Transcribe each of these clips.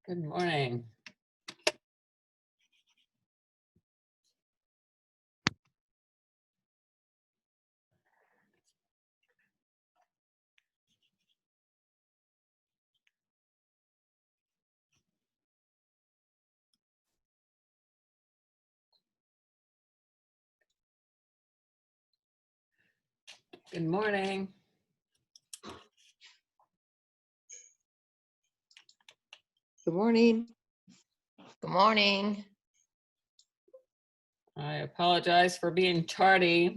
Good morning. Good morning. Good morning. Good morning. I apologize for being tardy.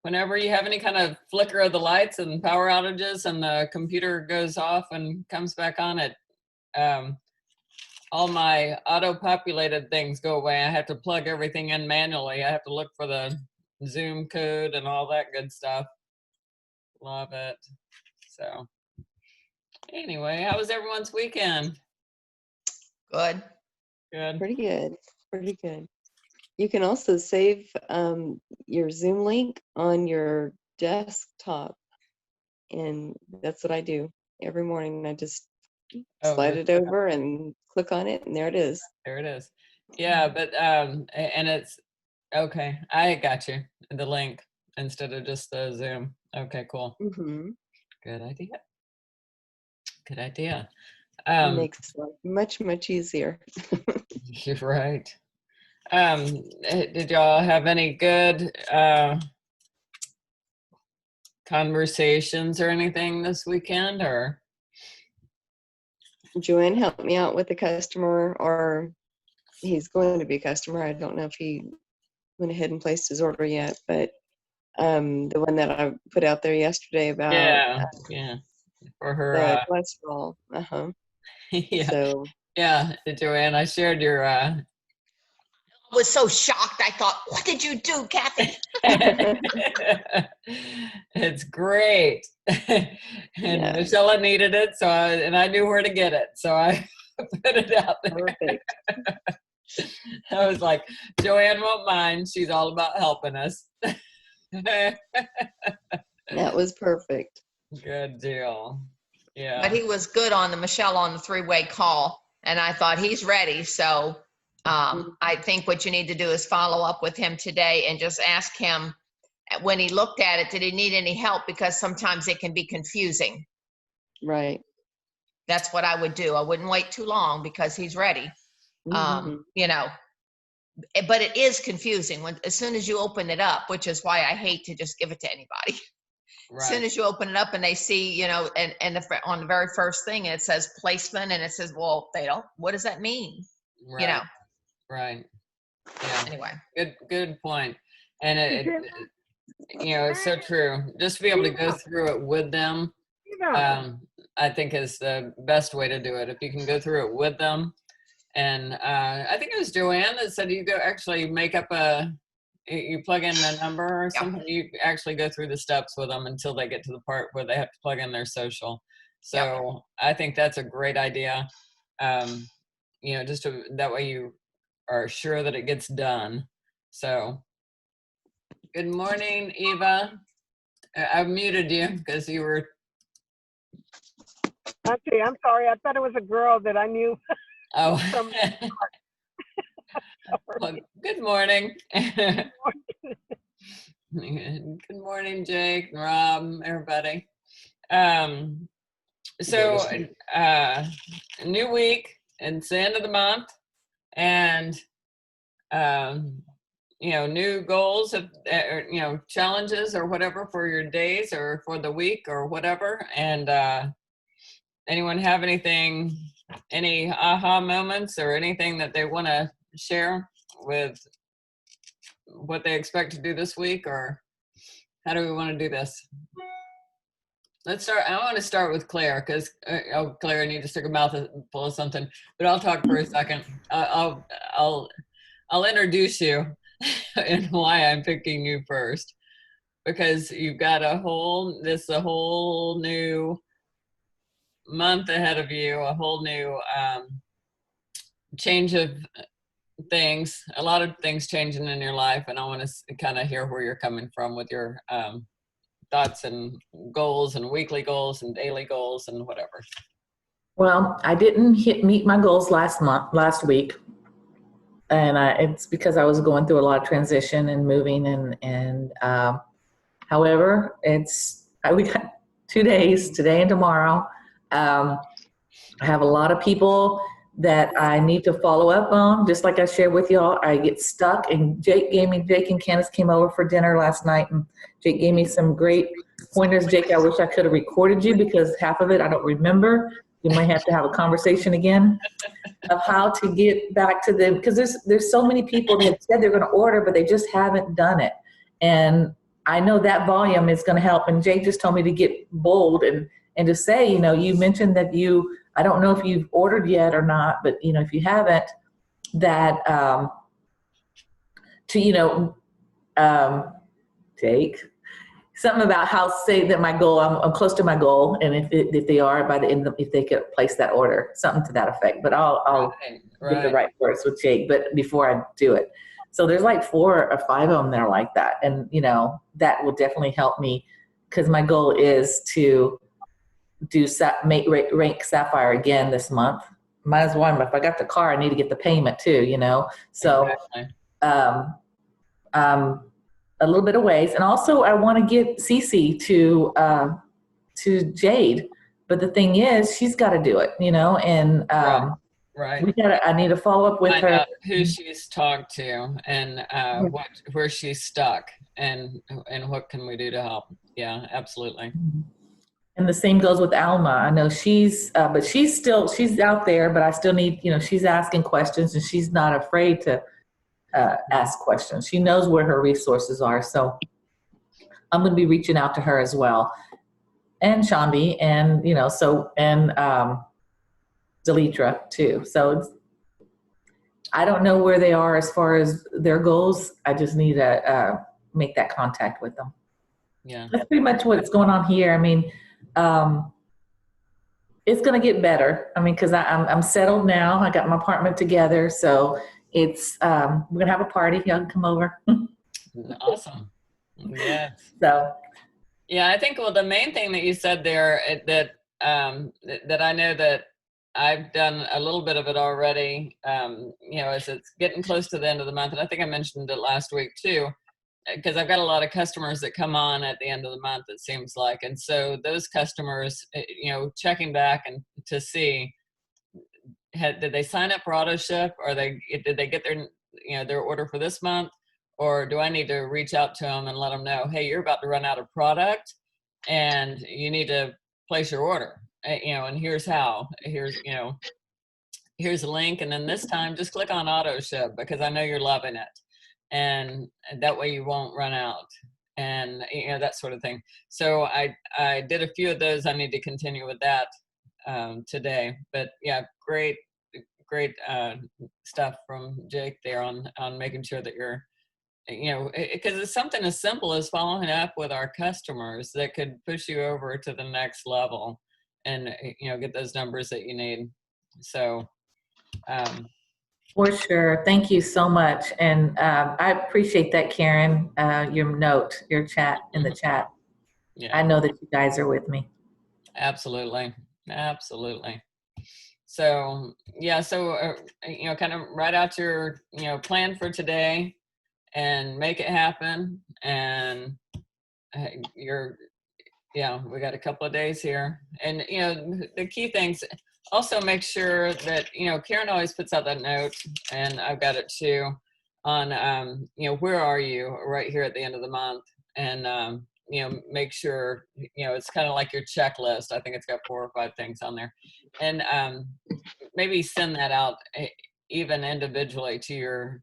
Whenever you have any kind of flicker of the lights and power outages and the computer goes off and comes back on, all my auto-populated things go away. I have to plug everything in manually. I have to look for the Zoom code and all that good stuff. Love it. So anyway, how was everyone's weekend? Good. Good. Pretty good. Pretty good. You can also save your Zoom link on your desktop. And that's what I do every morning. I just slide it over and click on it, and there it is. There it is. Yeah, but and it's okay. I got you the link instead of just the Zoom. Okay, cool. Mm-hmm. Good idea. Good idea. Makes life much easier. You're right. Did y'all have any good conversations or anything this weekend, or? Joanne helped me out with a customer, or he's going to be a customer. I don't know if he went ahead and placed his order yet, but the one that I put out there yesterday about yeah, for her the cholesterol. yeah. So Yeah, Joanne, I shared your I was so shocked. I thought, what did you do, Kathy? It's great. And yeah. Michelle needed it, so I knew where to get it, so I put it out there. Perfect. I was like, Joanne won't mind. She's all about helping us. That was perfect. Good deal. Yeah. But he was good on the Michelle on the three-way call, and I thought he's ready. So I think what you need to do is follow up with him today and just ask him when he looked at it, did he need any help? Because sometimes it can be confusing. Right. That's what I would do. I wouldn't wait too long because he's ready. You know, but it is confusing when as soon as you open it up, which is why I hate to just give it to anybody. Right. As soon as you open it up and they see, you know, and on the very first thing it says placement, and it says, well, they don't. What does that mean? Right. You know. Right. Yeah. Anyway. Good point. And it you know, it's so true. Just to be able to go through it with them, I think is the best way to do it. If you can go through it with them. And I think it was Joanne that said you go actually make up you plug in a number or something. You actually go through the steps with them until they get to the part where they have to plug in their social. So I think that's a great idea. You know, just that way you are sure that it gets done. So good morning, Eva. I've muted you because you were. Okay, I'm sorry. I thought it was a girl that I knew. Oh. Well, good morning. Good morning, Jake, Rob, everybody. So new week, it's the end of the month, and you know, new goals of you know, challenges or whatever for your days or for the week or whatever. And anyone have anything, any aha moments or anything that they want to share with what they expect to do this week, or how do we want to do this? Let's start. I want to start with Claire because oh, Claire, I need to stick a mouthful of something, but I'll talk for a second. I'll introduce you and why I'm picking you first, because you've got a whole new month ahead of you, a whole new change of things, a lot of things changing in your life, and I want to kind of hear where you're coming from with your thoughts and goals and weekly goals and daily goals and whatever. Well, I didn't meet my goals last week. And it's because I was going through a lot of transition and moving and however, we got 2 days, today and tomorrow. I have a lot of people that I need to follow up on. Just like I shared with y'all, I get stuck, and Jake and Candace came over for dinner last night, and Jake gave me some great pointers. Jake, I wish I could have recorded you because half of it I don't remember. You might have to have a conversation again of how to get back to them, because there's so many people that have said they're going to order, but they just haven't done it. And I know that volume is going to help. And Jake just told me to get bold and to say, you mentioned that I don't know if you've ordered yet or not, but if you haven't, that Jake, something about how say that my goal, I'm close to my goal, and if they are by the end of, if they could place that order, something to that effect. But I'll get the right words with Jake, but before I do it. So there's like 4 or 5 of them that are like that, and that will definitely help me, because my goal is to rank Sapphire again this month. Might as well. If I got the car, I need to get the payment too. So Exactly. A little bit of ways, and also I want to get Cece to Jade, but the thing is, she's got to do it. And Right. I need to follow up with Find her. out who she's talked to and where she's stuck and what can we do to help. Yeah, absolutely. And the same goes with Alma. I know she's out there, but I still need, she's asking questions, and she's not afraid to ask questions. She knows where her resources are. So I'm going to be reaching out to her as well. And Shandi, and, Delitra too. So I don't know where they are as far as their goals. I just need to make that contact with them. Yeah. That's pretty much what's going on here. I mean, it's going to get better. I mean, because I'm settled now. I got my apartment together, so it's we're going to have a party. Y'all can come over. Awesome. Yes. So yeah, I think the main thing that you said there that I know that I've done a little bit of it already. As it's getting close to the end of the month, and I think I mentioned it last week too, because I've got a lot of customers that come on at the end of the month, it seems like. And so those customers, checking back and to see, did they sign up for autoship, or did they get their order for this month? Or do I need to reach out to them and let them know, hey, you're about to run out of product and you need to place your order, and here's how, here's a link. And then this time just click on auto ship, because I know you're loving it. And that way you won't run out, and that sort of thing. So I did a few of those. I need to continue with that today. But yeah, great stuff from Jake there on making sure that you're, because it's something as simple as following up with our customers that could push you over to the next level and get those numbers that you need. So for sure. Thank you so much. And I appreciate that, Karen, your chat in the chat. Yeah, I know that you guys are with me. absolutely. So yeah, so kind of write out your plan for today and make it happen. And we got a couple of days here. And the key things, also make sure that Karen always puts out that note, and I've got it too, on where are you right here at the end of the month. And make sure it's kind of like your checklist. I think it's got 4 or 5 things on there. And maybe send that out even individually to your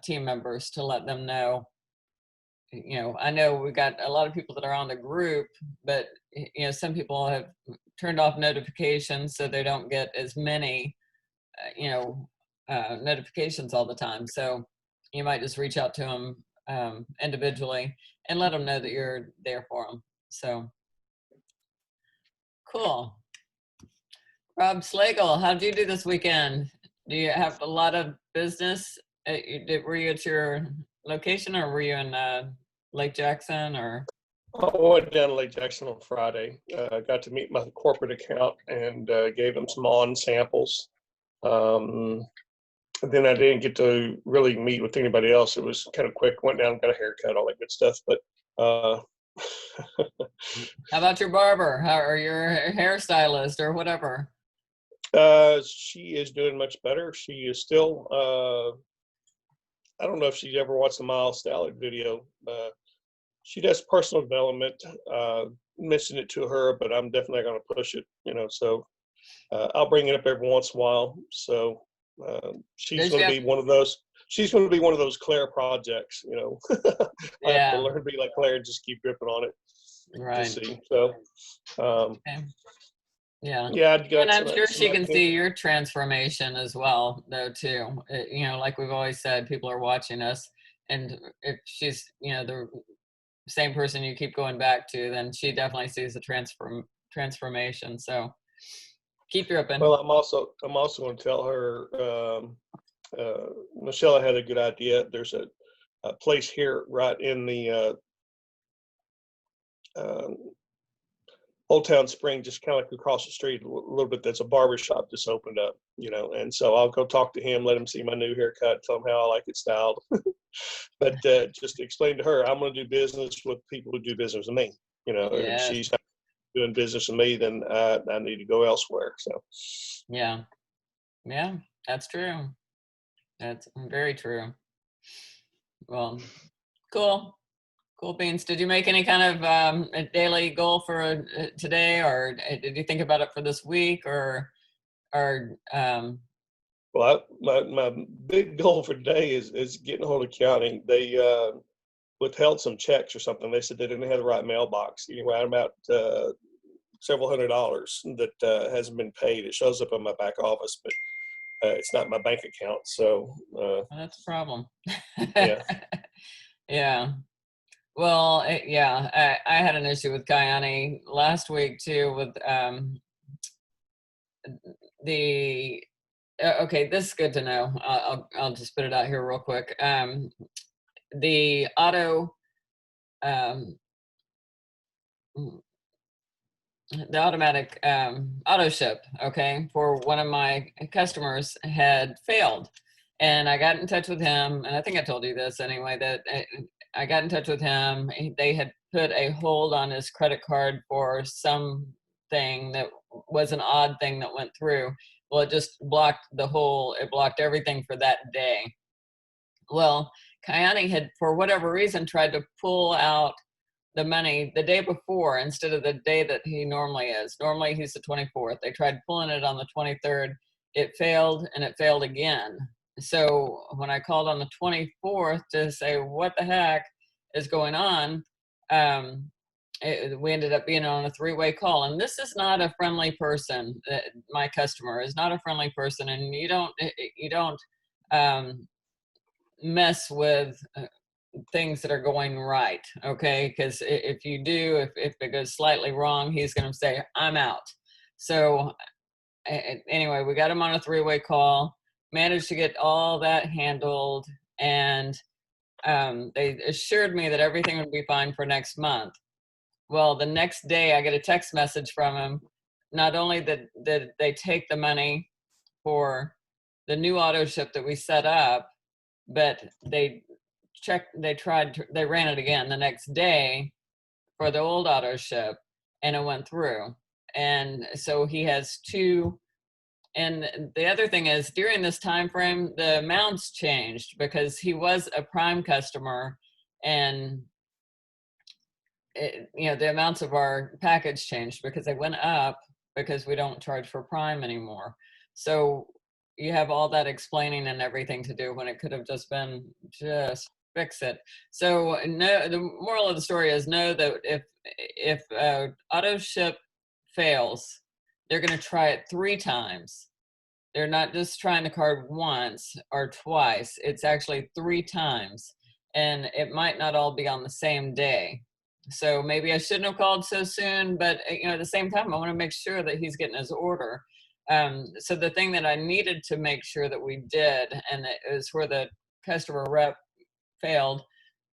team members to let them know. I know we got a lot of people that are on the group, but some people have turned off notifications, so they don't get as many notifications all the time. So you might just reach out to them individually and let them know that you're there for them. So cool. Rob Slagle, how'd you do this weekend? Do you have a lot of business? Were you at your location, or were you in Lake Jackson, or? I went down to Lake Jackson on Friday. Got to meet my corporate account and gave them some on samples. Then I didn't get to really meet with anybody else. It was kind of quick. Went down, got a haircut, all that good stuff. But How about your barber or your hairstylist or whatever? she is doing much better. She is still. I don't know if she's ever watched the Miles Stallion video. She does personal development. Mentioned it to her, but I'm definitely going to push it. So I'll bring it up every once in a while. So she's going to be one of those. She's going to be one of those Claire projects. I have to learn to be like Claire and just keep gripping on it. Right. See. So. Okay. Yeah. And I'm sure she can see your transformation as well, though, too. Like we've always said, people are watching us, and if she's, the same person you keep going back to, then she definitely sees the transformation. So keep dripping. Well, I'm also going to tell her, Michelle had a good idea. There's a place here right in the Old Town Spring, just kind of like across the street a little bit. That's a barber shop just opened up, and so I'll go talk to him, let him see my new haircut, tell him how I like it styled. But just to explain to her, I'm going to do business with people who do business with me. If she's not doing business with me, then I need to go elsewhere. So yeah, that's true. That's very true. Well, cool beans. Did you make any kind of a daily goal for today, or did you think about it for this week, or Well, my big goal for today is getting a hold of county. They withheld some checks or something. They said they didn't have the right mailbox. Anyway, I'm out several $100s that hasn't been paid. It shows up in my back office, but it's not my bank account. So that's a problem. Yeah. Yeah. Well, I had an issue with Kayani last week too with okay, this is good to know. I'll just put it out here real quick. The automatic auto ship, okay, for one of my customers had failed, and I got in touch with him, and I think I told you this anyway, that I got in touch with him. They had put a hold on his credit card for something that was an odd thing that went through. Well, it just blocked it blocked everything for that day. Well, Kayani had, for whatever reason, tried to pull out the money the day before instead of the day that he normally is. Normally he's the 24th. They tried pulling it on the 23rd. It failed, and it failed again. So when I called on the 24th to say what the heck is going on, we ended up being on a three-way call. And this is not a friendly person. My customer is not a friendly person, and you don't mess with things that are going right, okay? Because if you do, if it goes slightly wrong, he's going to say, I'm out. So anyway, we got him on a three-way call, managed to get all that handled, and they assured me that everything would be fine for next month. Well, the next day I get a text message from him. Not only did they take the money for the new auto ship that we set up, but they ran it again the next day for the old auto ship, and it went through. And so he has two. And the other thing is, during this time frame, the amounts changed because he was a Prime customer, and the amounts of our package changed because they went up because we don't charge for Prime anymore. So you have all that explaining and everything to do when it could have just been just fix it. So no, the moral of the story is know that if auto ship fails, they're going to try it 3 times. They're not just trying the card once or twice. It's actually 3 times, and it might not all be on the same day. So maybe I shouldn't have called so soon, but at the same time, I want to make sure that he's getting his order. So the thing that I needed to make sure that we did, and it was where the customer rep failed,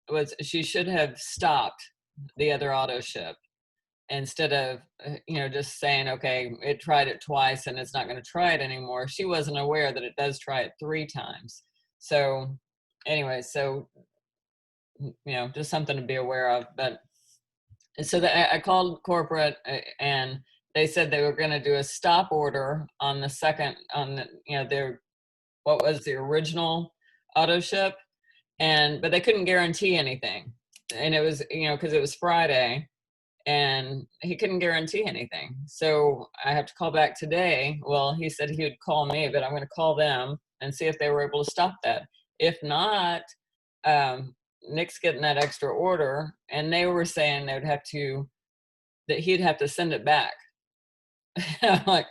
was she should have stopped the other auto ship, instead of just saying, okay, it tried it twice and it's not going to try it anymore. She wasn't aware that it does try it 3 times. So anyway, so just something to be aware of. But so that I called corporate, and they said they were going to do a stop order on the second, on the, their, what was the original auto ship, but they couldn't guarantee anything. And it was, because it was Friday, and he couldn't guarantee anything. So I have to call back today. Well, he said he would call me, but I'm going to call them and see if they were able to stop that. If not, Nick's getting that extra order, and they were saying that he'd have to send it back. I'm like,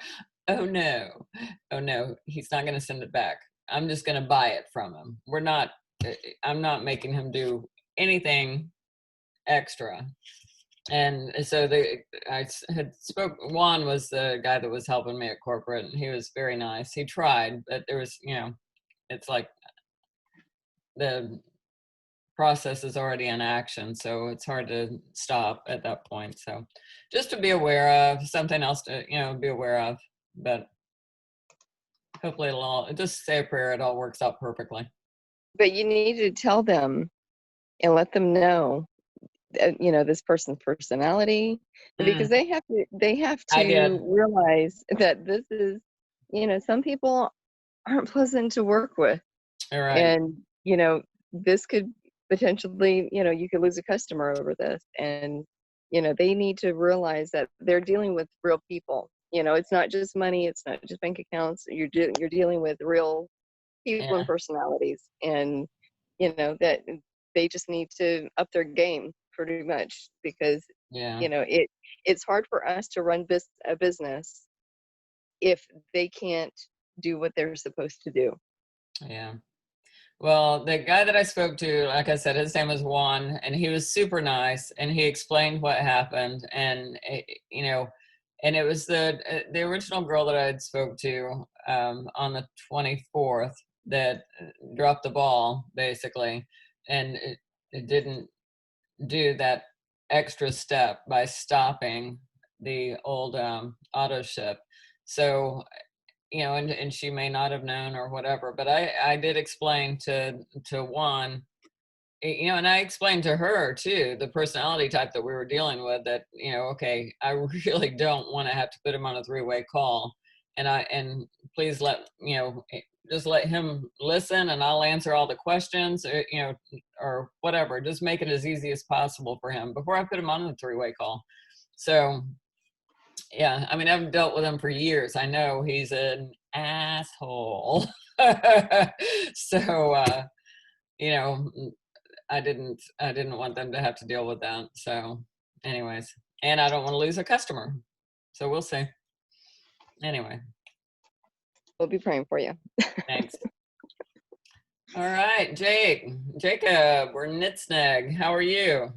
oh no, he's not going to send it back. I'm just going to buy it from him. I'm not making him do anything extra. And so I had Juan was the guy that was helping me at corporate, and he was very nice. He tried, but there was, it's like the process is already in action, so it's hard to stop at that point. So just to be aware of, something else to, be aware of, but hopefully just say a prayer, it all works out perfectly. But you need to tell them and let them know, this person's personality, because they have I to did. realize that this is, some people aren't pleasant to work with. All right. And, this could potentially, you could lose a customer over this. And, they need to realize that they're dealing with real people. It's not just money. It's not just bank accounts. You're dealing with real people and personalities. And, that they just need to up their game pretty much, because, it's hard for us to run a business if they can't do what they're supposed to do. Yeah. Well, the guy that I spoke to, like I said, his name was Juan, and he was super nice, and he explained what happened, and and it was the original girl that I had spoke to on the 24th that dropped the ball basically, and it didn't do that extra step by stopping the old auto ship. So and she may not have known or whatever, but I did explain to Juan, and I explained to her too, the personality type that we were dealing with, that, okay, I really don't want to have to put him on a 3-way call. And please just let him listen, and I'll answer all the questions, or whatever. Just make it as easy as possible for him before I put him on a 3-way call. So yeah, I mean, I've dealt with him for years. I know he's an asshole. So, I didn't want them to have to deal with that. So anyways, and I don't want to lose a customer. So we'll see. Anyway. We'll be praying for you. Thanks. All right, Jacob, we're Nitsnag. How are you?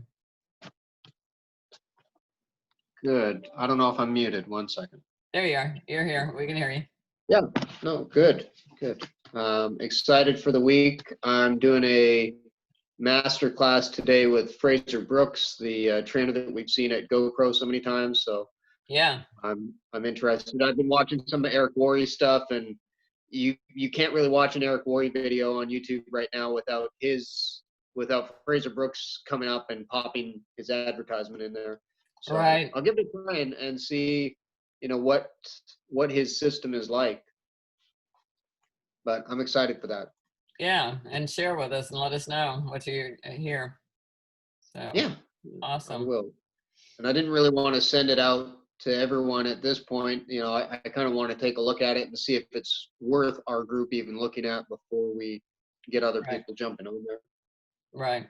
Good. I don't know if I'm muted. 1 second. There you are. You're here. We can hear you. Yeah. No, good. Excited for the week. I'm doing a master class today with Fraser Brooks, the trainer that we've seen at GoPro so many times. So yeah, I'm interested. I've been watching some of Eric Worre stuff, and you can't really watch an Eric Worre video on YouTube right now without Fraser Brooks coming up and popping his advertisement in there. So right. I'll give it a try and see, what his system is like. But I'm excited for that. Yeah, and share with us and let us know what you hear. So yeah, awesome. I will. And I didn't really want to send it out to everyone at this point. I kind of want to take a look at it and see if it's worth our group even looking at before we get other people jumping on there. Right.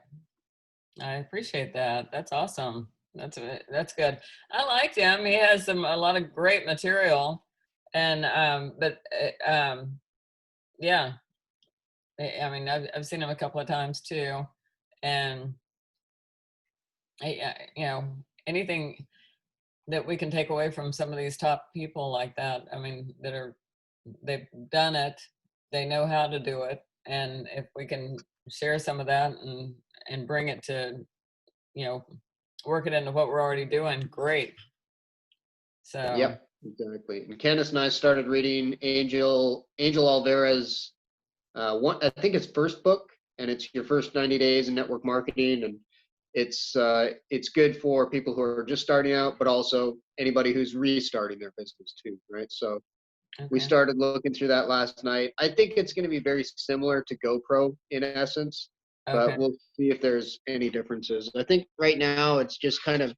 I appreciate that. That's awesome. That's good. I liked him. He has a lot of great material, and yeah. I mean, I've seen him a couple of times too, and anything that we can take away from some of these top people like that. I mean, they've done it, they know how to do it, and if we can share some of that and bring it to work it into what we're already doing, great. So Yep, exactly. And Candace and I started reading Angel Alvera's I think it's first book, and it's your first 90 days in network marketing, and it's good for people who are just starting out, but also anybody who's restarting their business too, right? So we okay. started looking through that last night. I think it's going to be very similar to GoPro in essence, Okay. but we'll see if there's any differences. I think right now it's just kind of,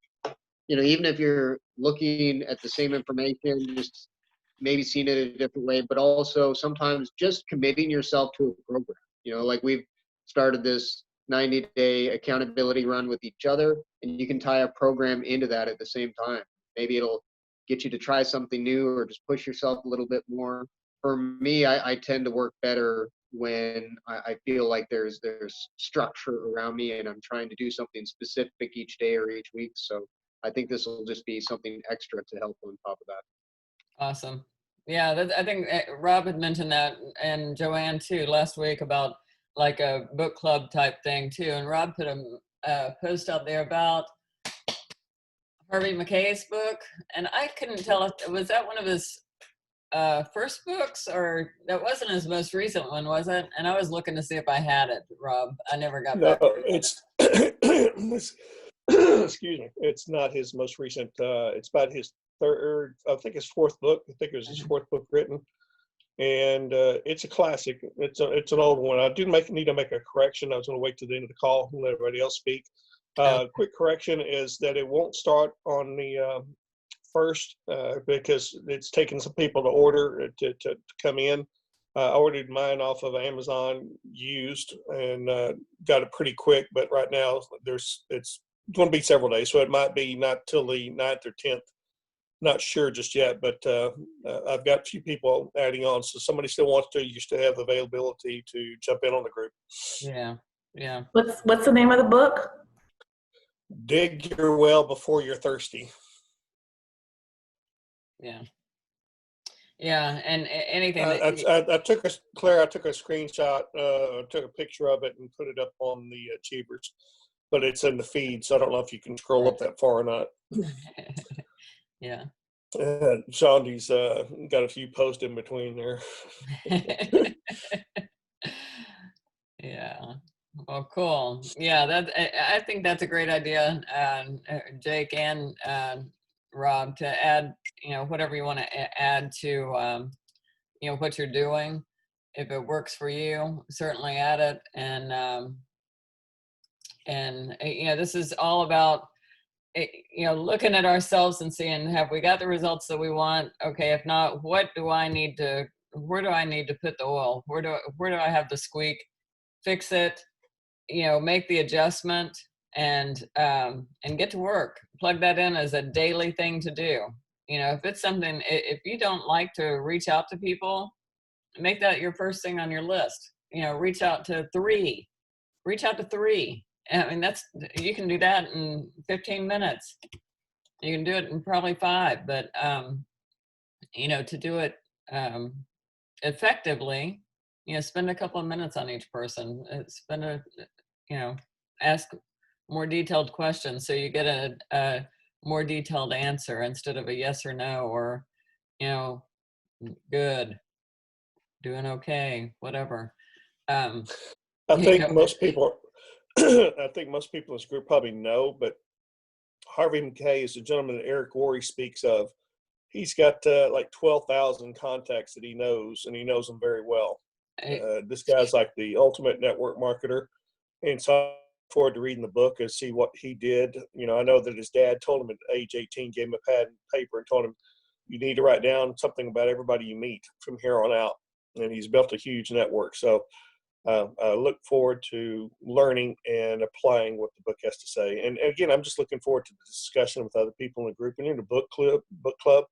even if you're looking at the same information, just maybe seeing it a different way, but also sometimes just committing yourself to a program. Like we've started this 90-day accountability run with each other, and you can tie a program into that at the same time. Maybe it'll get you to try something new or just push yourself a little bit more. For me, I tend to work better when I feel like there's structure around me and I'm trying to do something specific each day or each week. So I think this will just be something extra to help on top of that. Awesome. Yeah, I think Rob had mentioned that, and Joanne too, last week, about like a book club type thing too. And Rob put a post out there about Harvey McKay's book, and I couldn't tell if was that one of his first books, or that wasn't his most recent one, was it? And I was looking to see if I had it, Rob. I never got No, back to it. it's excuse me. It's not his most recent. It's about his third, I think his fourth book. I think it was his fourth book written, and it's a classic. It's an old one. I do need to make a correction. I was going to wait to the end of the call and let everybody else speak. Quick correction is that it won't start on the first because it's taken some people to order to come in. I ordered mine off of Amazon used and got it pretty quick, but right now it's going to be several days, so it might be not till the 9th or 10th. Not sure just yet, but I've got a few people adding on, so somebody still wants to. You still have the availability to jump in on the group. Yeah, yeah. What's the name of the book? Dig your well before you're thirsty. Yeah. Yeah, and anything that I took a screenshot, took a picture of it and put it up on the Achievers, but it's in the feed, so I don't know if you can scroll up that far or not. yeah. Shondi's got a few posts in between there. Yeah. Well, cool. Yeah, I think that's a great idea, Jake and Rob, to add, whatever you want to add to, what you're doing. If it works for you, certainly add it. And this is all about, looking at ourselves and seeing, have we got the results that we want? Okay, if not, where do I need to put the oil? Where do I have the squeak? Fix it, make the adjustment, and get to work. Plug that in as a daily thing to do. If it's something, if you don't like to reach out to people, make that your first thing on your list. Reach out to three. I mean, you can do that in 15 minutes. You can do it in probably 5, but to do it effectively, spend a couple of minutes on each person. Ask more detailed questions so you get a more detailed answer instead of a yes or no, or good, doing okay, whatever. I think most people in this group probably know, but Harvey McKay is the gentleman that Eric Worre speaks of. He's got like 12,000 contacts that he knows, and he knows them very well. This guy's like the ultimate network marketer, and so I look forward to reading the book and see what he did. I know that his dad told him at age 18, gave him a pad and paper and told him, you need to write down something about everybody you meet from here on out. And he's built a huge network. So I look forward to learning and applying what the book has to say. And again, I'm just looking forward to the discussion with other people in the group. And in the book club,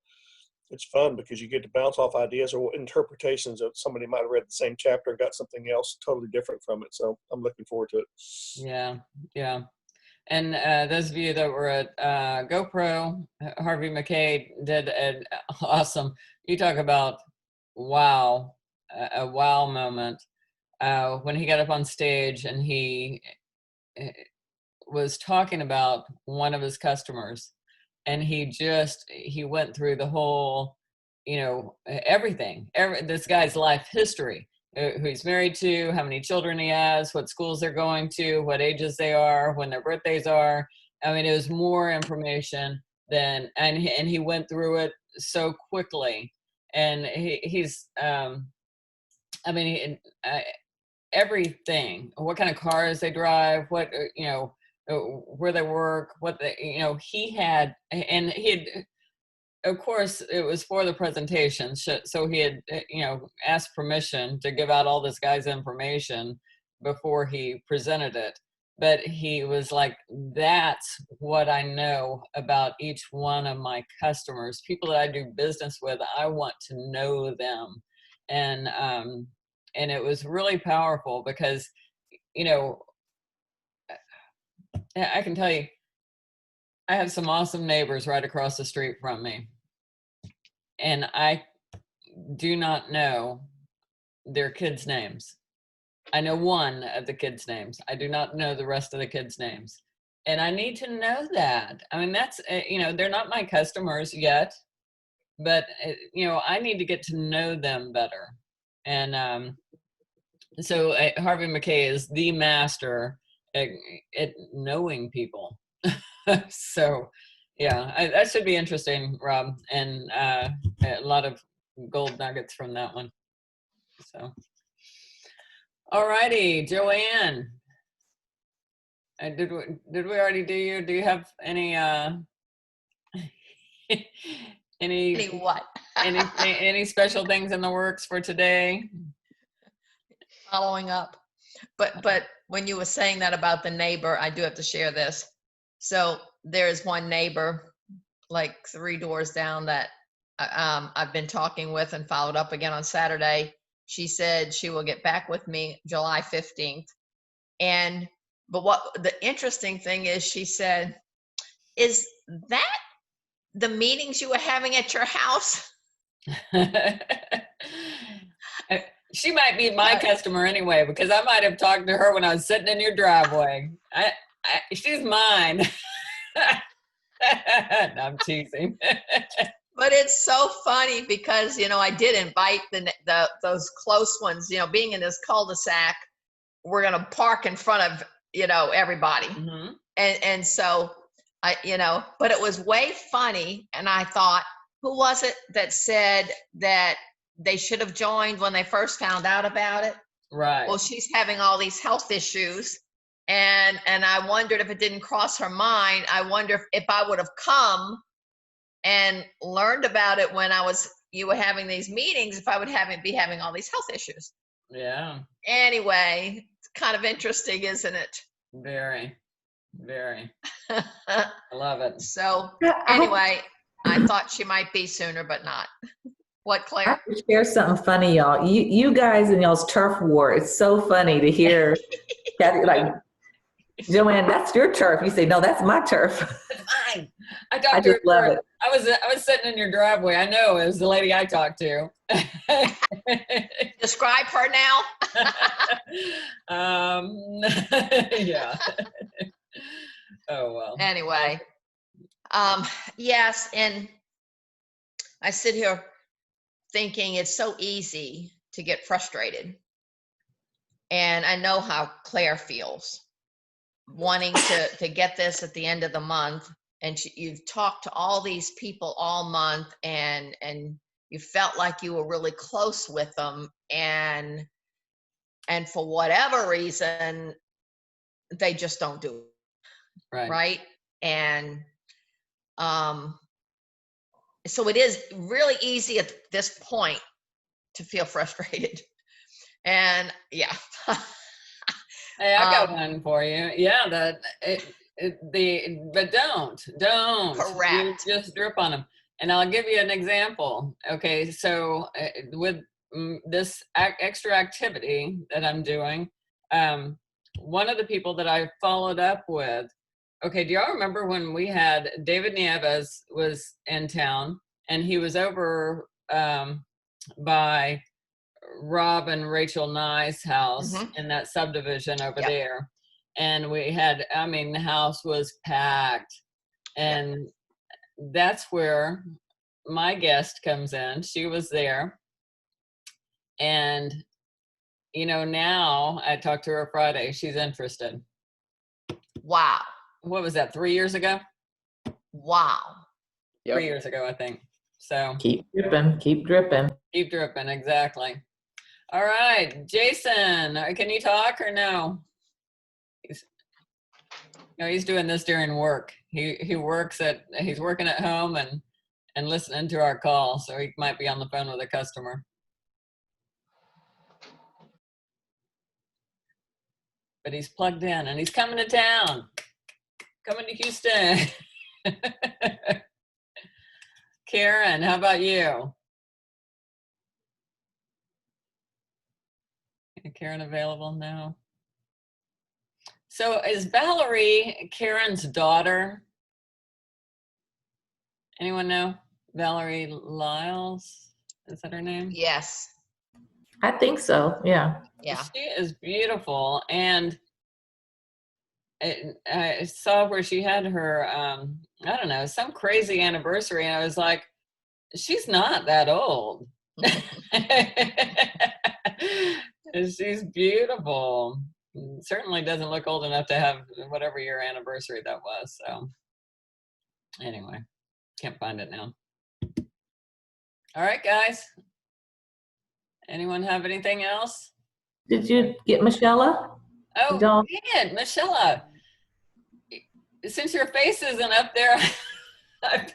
it's fun because you get to bounce off ideas or interpretations of somebody might have read the same chapter and got something else totally different from it. So I'm looking forward to it. Yeah. And those of you that were at GoPro, Harvey McKay did an awesome, you talk about wow, a wow moment. When he got up on stage and he was talking about one of his customers, and he went through the whole, everything, this guy's life history, who he's married to, how many children he has, what schools they're going to, what ages they are, when their birthdays are. I mean, it was more information than, and he went through it so quickly. And he's, everything, what kind of cars they drive, what, where they work, what they, he had, and he had, of course, it was for the presentation. So he had, asked permission to give out all this guy's information before he presented it. But he was like, that's what I know about each one of my customers, people that I do business with. I want to know them. And it was really powerful because, I can tell you, I have some awesome neighbors right across the street from me. And I do not know their kids' names. I know one of the kids' names. I do not know the rest of the kids' names. And I need to know that. I mean, that's, they're not my customers yet, but, I need to get to know them better. And so Harvey McKay is the master at knowing people. So, yeah, that should be interesting, Rob, and a lot of gold nuggets from that one. So, all righty, Joanne. Did we already do you? Do you have any Any what? any special things in the works for today? Following up. But when you were saying that about the neighbor, I do have to share this. So there's one neighbor, like 3 doors down, that I've been talking with and followed up again on Saturday. She said she will get back with me July 15th. But what the interesting thing is, she said, is that the meetings you were having at your house? She might be my customer anyway, because I might have talked to her when I was sitting in your driveway. She's mine. No, I'm teasing. But it's so funny because, I did invite those close ones, being in this cul-de-sac, we're going to park in front of, everybody. Mm-hmm. And so but it was way funny. And I thought, who was it that said that they should have joined when they first found out about it? Right. Well, she's having all these health issues. And I wondered if it didn't cross her mind. I wonder if I would have come and learned about it when you were having these meetings, if I would be having all these health issues. Yeah. Anyway, it's kind of interesting, isn't it? Very, very. I love it. So anyway, I thought she might be sooner, but not. What, Claire? I have to share something funny, y'all. You guys and y'all's turf war. It's so funny to hear that, like, Joanne, that's your turf. You say, no, that's my turf. It's mine. I just love it. I was sitting in your driveway. I know it was the lady I talked to. Describe her now. Yeah. Oh, well. Anyway, yes, and I sit here thinking it's so easy to get frustrated. And I know how Claire feels, wanting to get this at the end of the month. And you've talked to all these people all month, and you felt like you were really close with them. And for whatever reason, they just don't do it. Right. Right. And so it is really easy at this point to feel frustrated. And yeah. Hey, I got one for you. Yeah, but don't. Correct. You just drip on them. And I'll give you an example. Okay, so with this extra activity that I'm doing, one of the people that I followed up with, okay, do y'all remember when we had David Nieves was in town, and he was over by Rob and Rachel Nye's house in that subdivision over there. And we had, I mean, the house was packed. And that's where my guest comes in. She was there. And, you know, now I talked to her Friday. She's interested. Wow. What was that, 3 years ago? Wow. 3 years ago, I think. So Keep dripping, keep dripping. keep dripping, exactly. All right, Jason, can you talk or no? He's doing this during work. He's working at home and listening to our call, so he might be on the phone with a customer. But he's plugged in and he's coming to town. Coming to Houston. Karen, how about you? Is Karen available? No. So is Valerie Karen's daughter? Anyone know? Valerie Lyles? Is that her name? Yes. I think so, yeah. Yeah. She is beautiful. And I saw where she had her, I don't know, some crazy anniversary. And I was like, she's not that old. She's beautiful. Certainly doesn't look old enough to have whatever your anniversary that was. So anyway, can't find it now. All right, guys. Anyone have anything else? Did you get Michelle? Oh, Don't. dang it, Michelle. Since your face isn't up there, That's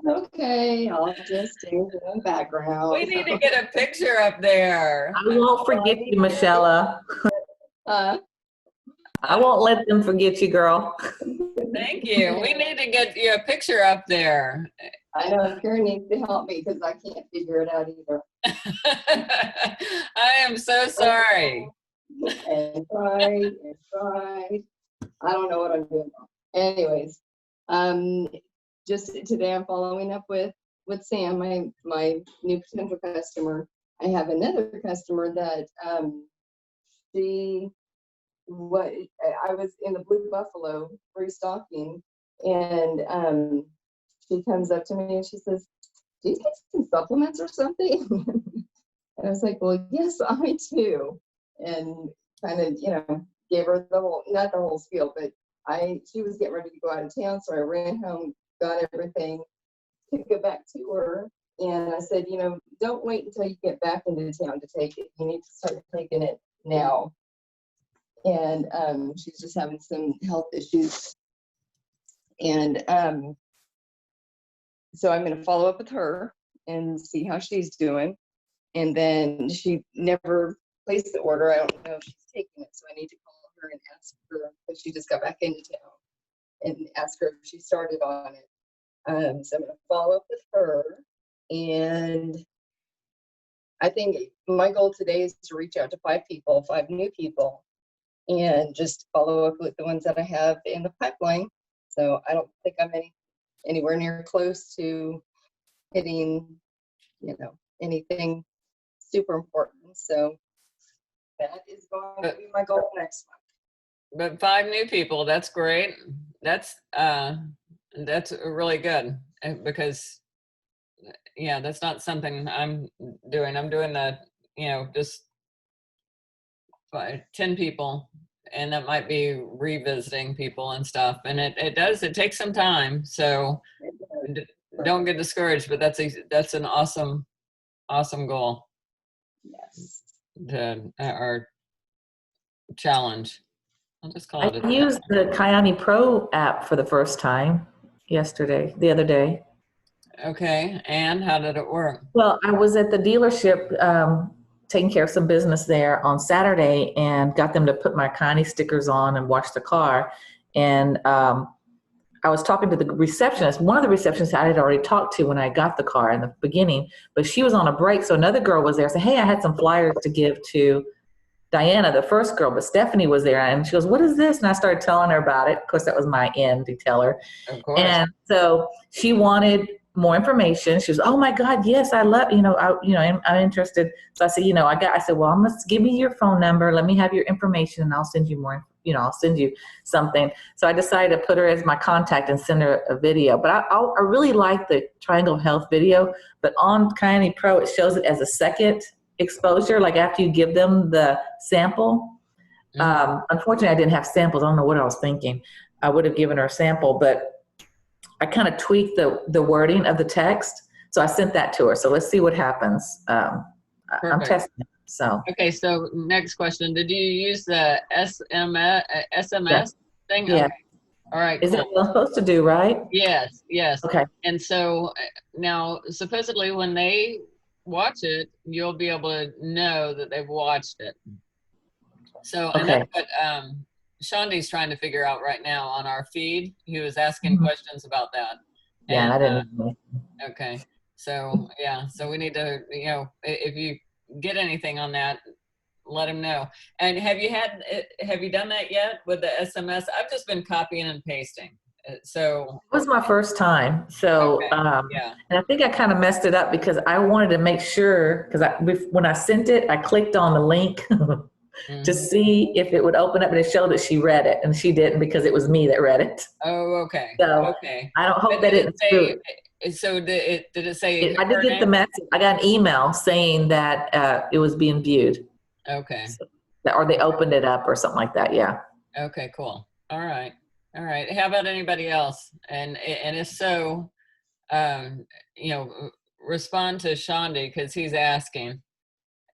okay. I'll just do the background. we need to get a picture up there. I won't forget you, Michelle. I won't let them forget you, girl. Thank you. We need to get you a picture up there. I know Karen needs to help me because I can't figure it out either. I am so sorry. And tried. I don't know what I'm doing. Anyways, just today I'm following up with Sam, my new potential customer. I have another customer that I was in the Blue Buffalo restocking, and she comes up to me and she says, "Do you take some supplements or something?" And I was like, "Well, yes, I do." And kind of, gave her not the whole spiel, but she was getting ready to go out of town. So I ran home, got everything, took it back to her. And I said, don't wait until you get back into town to take it. You need to start taking it now. And she's just having some health issues. And so I'm going to follow up with her and see how she's doing. And then she never placed the order. I don't know if she's taking it, so I need to call her and ask her if she just got back into town and ask her if she started on it. So I'm going to follow up with her. And I think my goal today is to reach out to 5 new people, and just follow up with the ones that I have in the pipeline. So I don't think I'm anywhere near close to hitting, anything super important. So that is going to be my goal next month. But 5 new people, that's great. That's really good, because that's not something I'm doing. I'm doing just 10 people, and that might be revisiting people and stuff. And it takes some time. So don't get discouraged, but that's an awesome goal. Yes. Our challenge. I'll just call it. I used the Kyani Pro app for the first time the other day. Okay, and how did it work? Well, I was at the dealership taking care of some business there on Saturday, and got them to put my Kyani stickers on and watch the car. And I was talking to the receptionist. One of the receptionists I had already talked to when I got the car in the beginning, but she was on a break. So another girl was there. Said, "Hey, I had some flyers to give to Diana," the first girl, but Stephanie was there. And she goes, "What is this?" And I started telling her about it. Of course, that was my end to tell her. Of course. And so she wanted more information. She was, oh my God, yes, I love, I'm interested. So I said, I said, well, give me your phone number. Let me have your information and I'll send you more, I'll send you something. So I decided to put her as my contact and send her a video. But I really like the Triangle Health video, but on Kyani Pro, it shows it as a second exposure, like after you give them the sample. Unfortunately, I didn't have samples. I don't know what I was thinking. I would have given her a sample, but I kind of tweaked the wording of the text. So I sent that to her. So let's see what happens. I'm testing it. So. Okay, so next question. Did you use the SMS thing? Yeah. Okay. All right, Is cool. that what I'm supposed to do, right? Yes, yes. Okay. And so now, supposedly when they watch it, you'll be able to know that they've watched it. So, and Okay. that's what Shondi's trying to figure out right now on our feed. He was asking questions about that. Yeah, and I didn't know. Okay. So, yeah, so we need to, if you get anything on that, let him know. And have you done that yet with the SMS? I've just been copying and pasting. So it was my first time. So, okay. Yeah. And I think I kind of messed it up because I wanted to make sure, because when I sent it, I clicked on the link to see if it would open up, and it showed that she read it, and she didn't because it was me that read it. Oh, okay. So okay. I don't hope that it say. So did it say? I did get the message. I got an email saying that it was being viewed. Okay. So, or they opened it up or something like that. Yeah. Okay. Cool. All right. All right. How about anybody else? And if so, respond to Shondi because he's asking.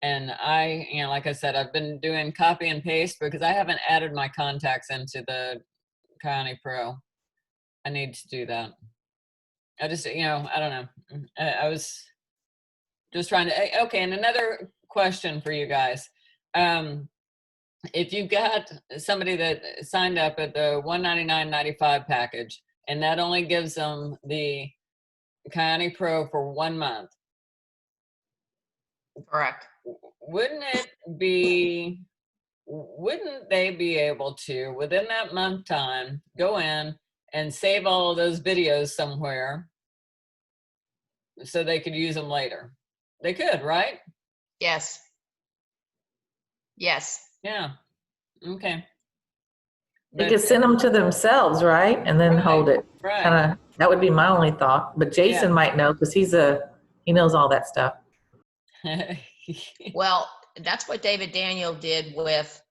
And I, like I said, I've been doing copy and paste because I haven't added my contacts into the Kyani Pro. I need to do that. I just, I don't know. I was just trying to, okay. And another question for you guys. If you got somebody that signed up at the $199.95 package, and that only gives them the Kyani Pro for 1 month. Correct. Wouldn't they be able to, within that month time, go in and save all of those videos somewhere so they could use them later? They could, right? Yes. Yes. Yeah. Okay. They could send them to themselves, right? And then hold it. Right. That would be my only thought. But Jason might know because he knows all that stuff. Well, that's what David Daniel did with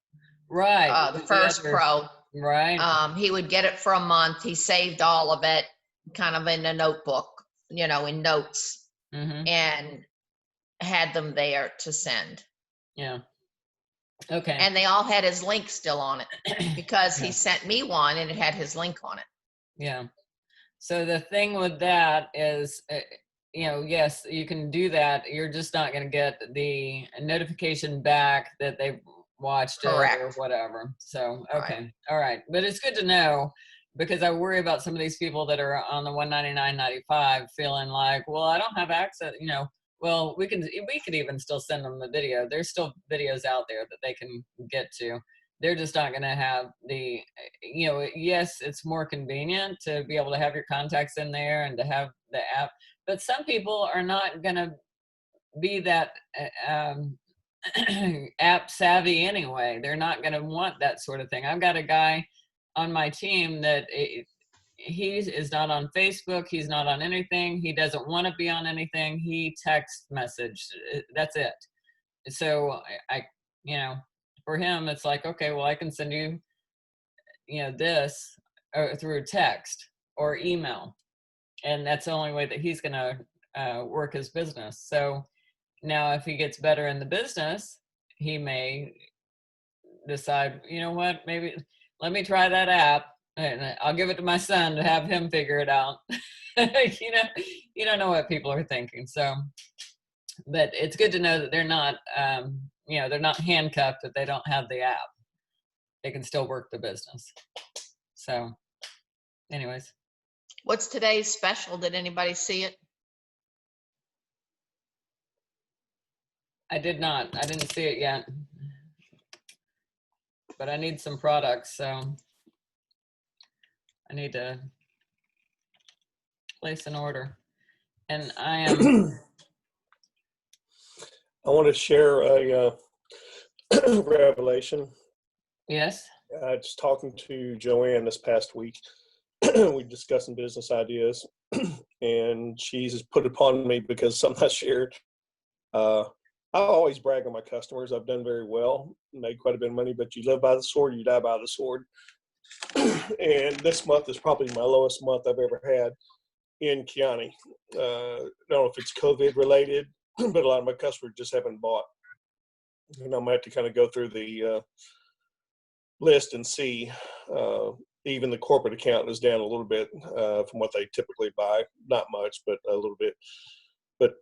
the first Pro. Right. He would get it for a month. He saved all of it kind of in a notebook, in notes, and had them there to send. Yeah. Okay. And they all had his link still on it because he sent me one and it had his link on it. Yeah. So the thing with that is, yes, you can do that. You're just not going to get the notification back that they've watched it or whatever. So, okay. Right. All right. But it's good to know because I worry about some of these people that are on the $199.95 feeling like, well, I don't have access, well, we could even still send them the video. There's still videos out there that they can get to. They're just not going to have the, yes, it's more convenient to be able to have your contacts in there and to have the app, but some people are not going to be that app savvy anyway. They're not going to want that sort of thing. I've got a guy on my team that he is not on Facebook. He's not on anything. He doesn't want to be on anything. He text message. That's it. So I for him, it's like, okay, well, I can send you, this through text or email. And that's the only way that he's going to work his business. So now if he gets better in the business, he may decide, you know what, maybe let me try that app and I'll give it to my son to have him figure it out. You don't know what people are thinking. So, but it's good to know that they're not, they're not handcuffed, that they don't have the app. They can still work the business. So anyways. What's today's special? Did anybody see it? I did not. I didn't see it yet. But I need some products, so I need to place an order. And I am, I want to share a revelation. yes. Just talking to Joanne this past week, we discussed some business ideas, and she's put upon me because something I shared. I always brag on my customers. I've done very well, made quite a bit of money, but you live by the sword, you die by the sword. And this month is probably my lowest month I've ever had in Kiani. I don't know if it's COVID related, but a lot of my customers just haven't bought. And I'm going to have to kind of go through the list and see. Even the corporate account is down a little bit from what they typically buy. Not much, but a little bit. But,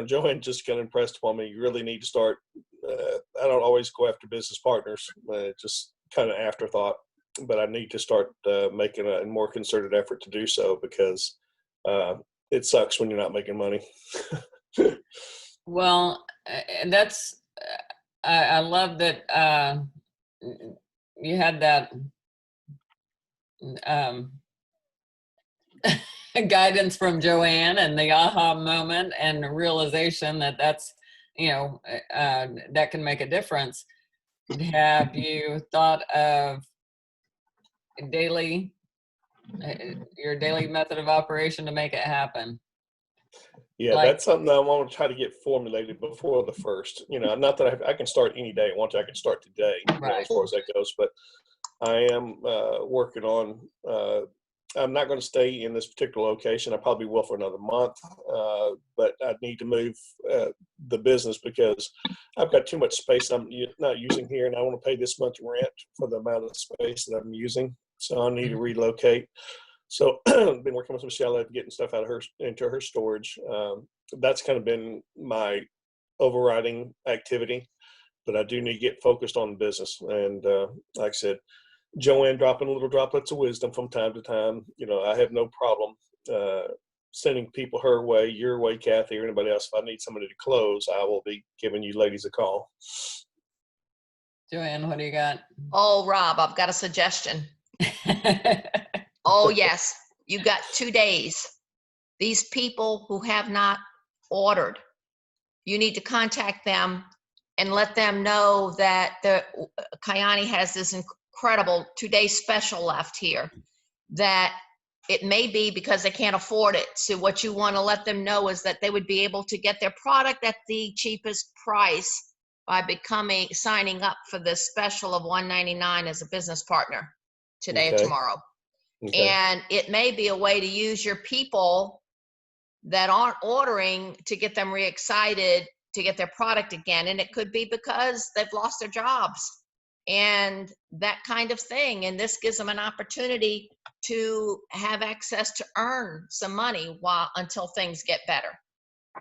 Joanne just kind of impressed upon me. You really need to start. I don't always go after business partners, just kind of afterthought. But I need to start making a more concerted effort to do so because it sucks when you're not making money. Well, and that's, I love that you had that guidance from Joanne and the aha moment and the realization that that's, that can make a difference. Have you thought of your daily method of operation to make it happen? Yeah, that's something that I want to try to get formulated before the first. Not that I can start any day I want to. I can start today, Right. as far as that goes. But I am working on. I'm not going to stay in this particular location. I probably will for another month, but I need to move the business because I've got too much space I'm not using here, and I want to pay this much rent for the amount of space that I'm using. So I need to relocate. So I've been working with Michelle at getting stuff out of into her storage. That's kind of been my overriding activity, but I do need to get focused on the business. And like I said, Joanne dropping little droplets of wisdom from time to time. I have no problem sending people her way, your way, Kathy, or anybody else. If I need somebody to close, I will be giving you ladies a call. Joanne, what do you got? Oh, Rob, I've got a suggestion. Oh, yes. You got 2 days. These people who have not ordered, you need to contact them and let them know that the Kiani has this incredible 2-day special left here, that it may be because they can't afford it. So what you want to let them know is that they would be able to get their product at the cheapest price by signing up for this special of $199 as a business partner today or tomorrow. Okay. And it may be a way to use your people that aren't ordering to get them re-excited to get their product again. And it could be because they've lost their jobs and that kind of thing. And this gives them an opportunity to have access to earn some money until things get better.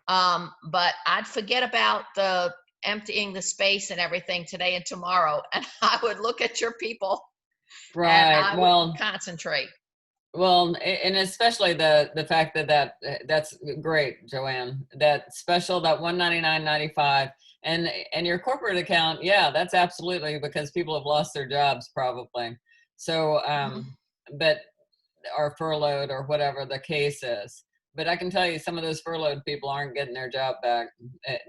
But I'd forget about the emptying the space and everything today and tomorrow. And I would look at your people. Right. And I would concentrate. Well, and especially the fact that's great, Joanne. That special, that $199.95, and your corporate account, yeah, that's absolutely because people have lost their jobs probably. So, but or furloughed or whatever the case is. But I can tell you, some of those furloughed people aren't getting their job back.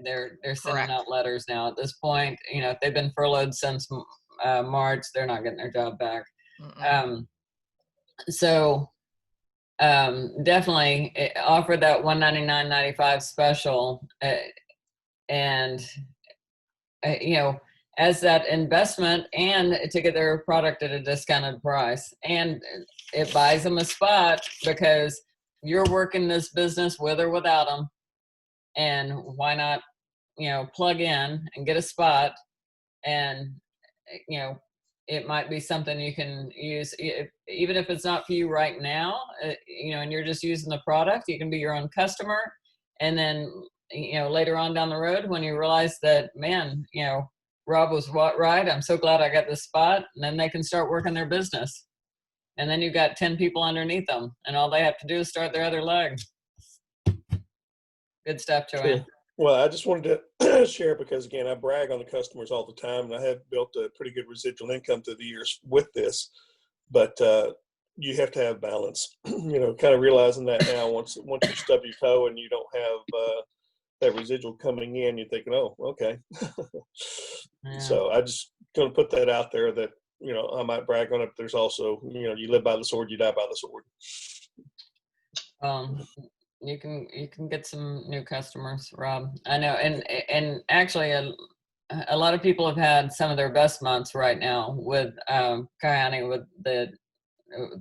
They're sending out letters now. At this point, if they've been furloughed since March, they're not getting their job back. So definitely offer that $199.95 special, and as that investment and to get their product at a discounted price, and it buys them a spot because you're working this business with or without them, and why not plug in and get a spot, and it might be something you can use, even if it's not for you right now, and you're just using the product. You can be your own customer. And then, later on down the road, when you realize that, man, Rob was right, I'm so glad I got this spot. And then they can start working their business. And then you've got 10 people underneath them. And all they have to do is start their other leg. Good stuff, Joanne. Sure. Well, I just wanted to share because, again, I brag on the customers all the time, and I have built a pretty good residual income through the years with this. But you have to have balance. Kind of realizing that now once you stub your toe and you don't have that residual coming in, you're thinking, oh, okay. Yeah. So I just going to put that out there that, I might brag on it. But there's also, you live by the sword, you die by the sword. You can get some new customers, Rob. I know, and actually, a lot of people have had some of their best months right now with Kayani with the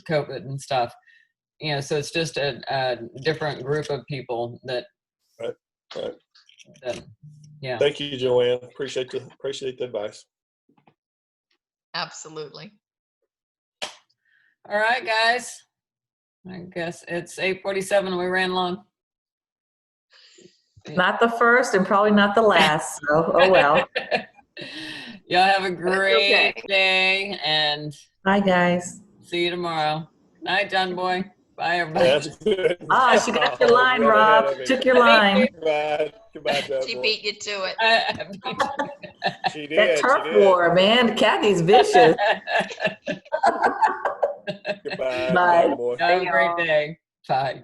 COVID and stuff. So it's just a different group of people that. Right. Yeah. Thank you, Joanne. Appreciate the advice. Absolutely. All right, guys. I guess it's 8:47. We ran long. Not the first and probably not the last. So, oh well. Y'all have a great okay. day and Bye, guys. see you tomorrow. Night, John Boy. Bye, everybody. That's good. Ah, she got your Oh, line, got ahead Rob. of me. Took your line. Goodbye, Doug. She beat you to it. She That did. turf She did. war, man. Kathy's vicious. Goodbye. Bye. Doug boy. Have a great day. Bye.